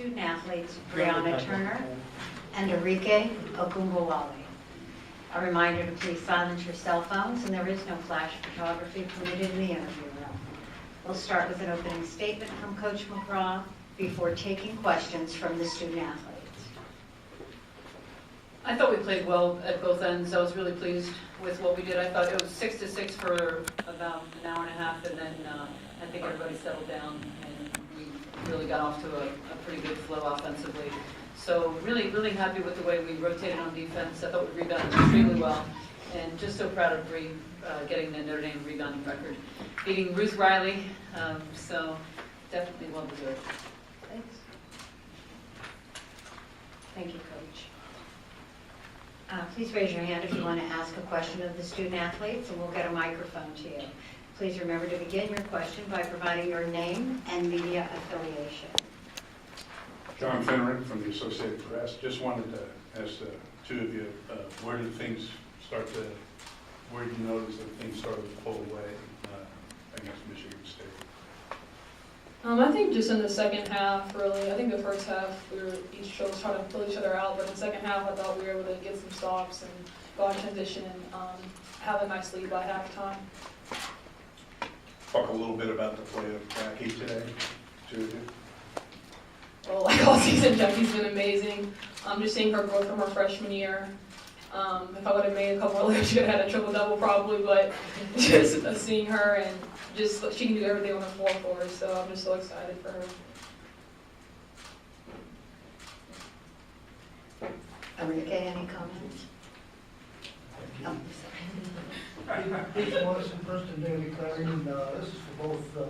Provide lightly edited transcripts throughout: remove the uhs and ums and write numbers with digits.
student athletes Brianna Turner and Enrique Ogumbawale. A reminder to please silence your cell phones, and there is no flash photography permitted in the interview room. We'll start with an opening statement from Coach McGraw before taking questions from the student athletes. I thought we played well at both ends. I was really pleased with what we did. I thought it was 6-6 for about an hour and a half, and then I think everybody settled down and we really got off to a pretty good flow offensively. So really happy with the way we rotated on defense. I thought we rebounded extremely well, and just so proud of Bree getting the Notre Dame rebounding record, beating Ruth Riley. So definitely well deserved. Thanks. Thank you, Coach. Please raise your hand if you want to ask a question of the student athletes, and we'll get a microphone to you. Please remember to begin your question by providing your name and media affiliation. John Finneran from the Associated Press. Just wanted to ask the two of you, where did you notice that things started to pull away against Michigan State? I think just in the second half, really. I think the first half, we were each was trying to pull each other out, but in the second half, I thought we were able to get some stops and go on transition and have a nice lead by halftime. Talk a little bit about the play of Jackie today, two of you. Well, like all season, Jackie's been amazing. Just seeing her growth from her freshman year. If I would have made a couple more layups, she could have had a triple-double probably, but just seeing her and just she can do everything on the floor for us, so I'm just so excited for her. Enrique, any comments? Oh, Pete Morrison, Preston Daily Clarion. This is for both the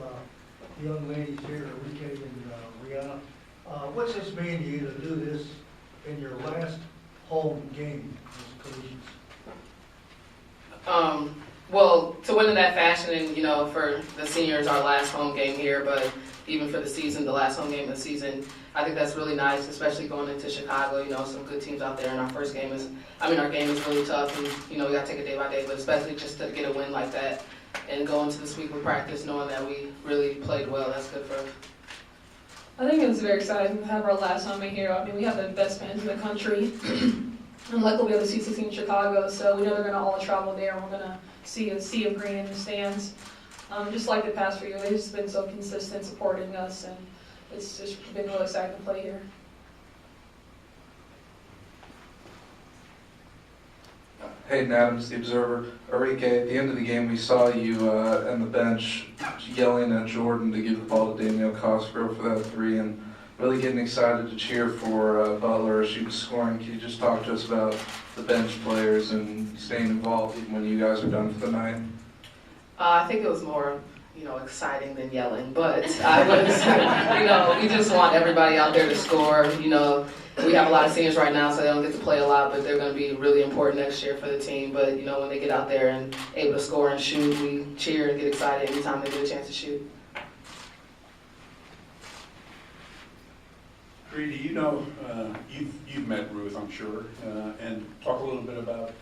young ladies here, Enrique and Rihanna. What's this mean to you to do this in your last home game as collegians? Well, to win in that fashion, and for the seniors, our last home game here, but even for the season, the last home game of the season, I think that's really nice, especially going into Chicago. Some good teams out there, and our game is really tough, and we got to take it day by day, but especially just to get a win like that and go into this week with practice knowing that we really played well. That's good for us. I think it's very exciting to have our last home in here. I mean, we have the best fans in the country. And luckily we have the Sweet 16 in Chicago, so we know they're going to all travel there. We're going to see a sea of green in the stands. Just like the past few years, they've just been so consistent supporting us, and it's just been really exciting to play here. Hayden Adams, The Observer. Enrique, at the end of the game, we saw you on the bench yelling at Jordan to give the ball to Danielle Cosgrove for that three, and really getting excited to cheer for Butler as she was scoring. Can you just talk to us about the bench players and staying involved even when you guys are done for the night? I think it was more, exciting than yelling, but I was, we just want everybody out there to score. We have a lot of seniors right now, so they don't get to play a lot, but they're going to be really important next year for the team. But, when they get out there and able to score and shoot, we cheer and get excited anytime they get a chance to shoot. Bree, you've met Ruth, I'm sure, and talk a little bit about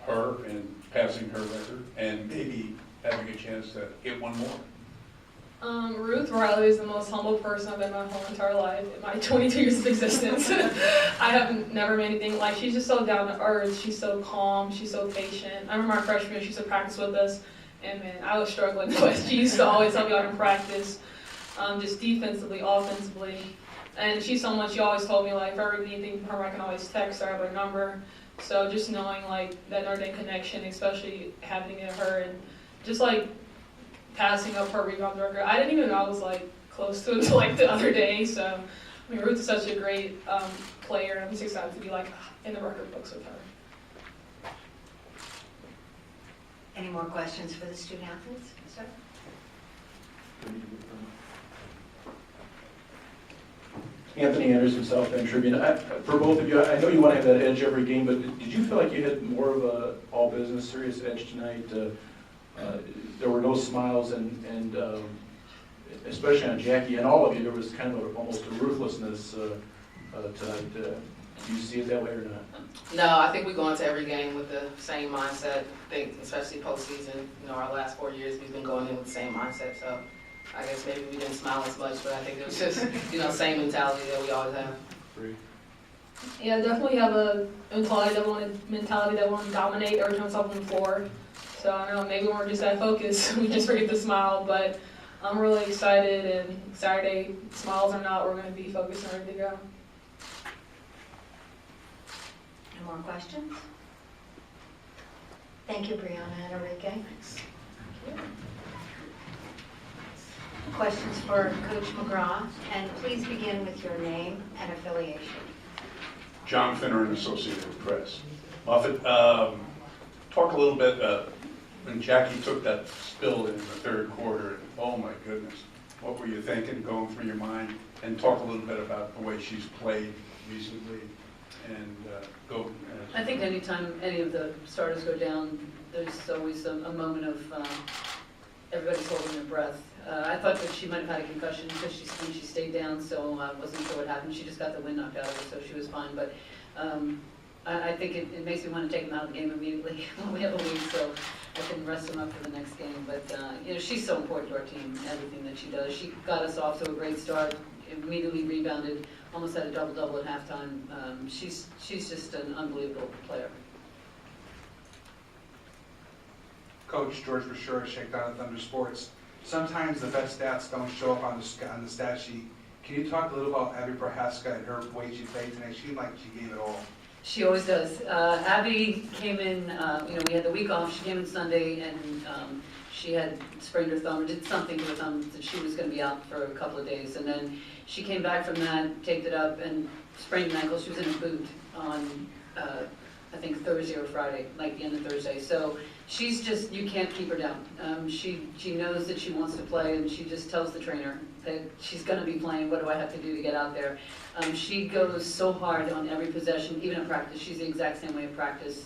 her and passing her record and maybe having a chance to get one more. Ruth Riley is the most humble person I've been my whole entire life, in my 22 years of existence. I have never met anything like, she's just so down to earth, she's so calm, she's so patient. I remember our freshman year, she used to practice with us, and man, I was struggling, but she used to always help me out in practice, just defensively, offensively. And she's someone, she always told me, if I ever need anything from her, I can always text her, I have her number. So just knowing, that Notre Dame connection, especially having it her, and just, passing up her rebound record. I didn't even know I was, close to it until, the other day. So, Ruth is such a great player, and I'm just excited to be, in the record books with her. Any more questions for the student athletes? Sir? Anthony Anderson, South Bend Tribune. For both of you, I know you want to have that edge every game, but did you feel like you had more of a all-business, serious edge tonight? There were no smiles, and especially on Jackie and all of you, there was kind of almost a ruthlessness tonight. Do you see it that way or not? No, I think we go into every game with the same mindset. I think, especially postseason, our last 4 years, we've been going in with the same mindset. So I guess maybe we didn't smile as much, but I think it was just, same mentality that we always have. Yeah, definitely have a mentality that want to dominate every time it's up on the floor. So I don't know, maybe we're just that focused. We just forget to smile, but I'm really excited, and Saturday, smiles or not, we're going to be focused and ready to go. No more questions? Thank you, Brianna and Enrique. Questions for Coach McGraw, and please begin with your name and affiliation. John Finner and Associated Press. Muffet, talk a little bit, when Jackie took that spill in the third quarter, oh my goodness, what were you thinking going through your mind? And talk a little bit about the way she's played recently, and go. I think anytime any of the starters go down, there's always a moment of everybody's holding their breath. I thought that she might have had a concussion because when she stayed down, so I wasn't sure what happened. She just got the wind knocked out of her, so she was fine. But I think it makes me want to take them out of the game immediately when we have a lead, so I can rest them up for the next game. But she's so important to our team, everything that she does. She got us off to a great start, immediately rebounded, almost had a double-double at halftime. She's just an unbelievable player. Coach George Brasher, Shakedown at Thunder Sports. Sometimes the best stats don't show up on the stat sheet. Can you talk a little about Abby Prohaska and her way she played tonight? She seemed like she gave it all. She always does. Abby came in, we had the week off. She came in Sunday, and she had sprained her thumb, or did something to her thumb that she was going to be out for a couple of days. And then she came back from that, taped it up, and sprained an ankle. She was in a boot on, I think, Thursday or Friday, like the end of Thursday. So she's just, you can't keep her down. She knows that she wants to play, and she just tells the trainer that she's going to be playing. What do I have to do to get out there? She goes so hard on every possession, even in practice. She's the exact same way in practice.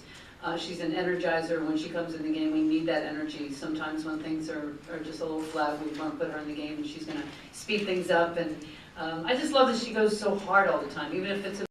She's an energizer. When she comes in the game, we need that energy. Sometimes when things are just a little flat, we want to put her in the game, and she's going to speed things up. And I just love that she goes so hard all the time, even if it's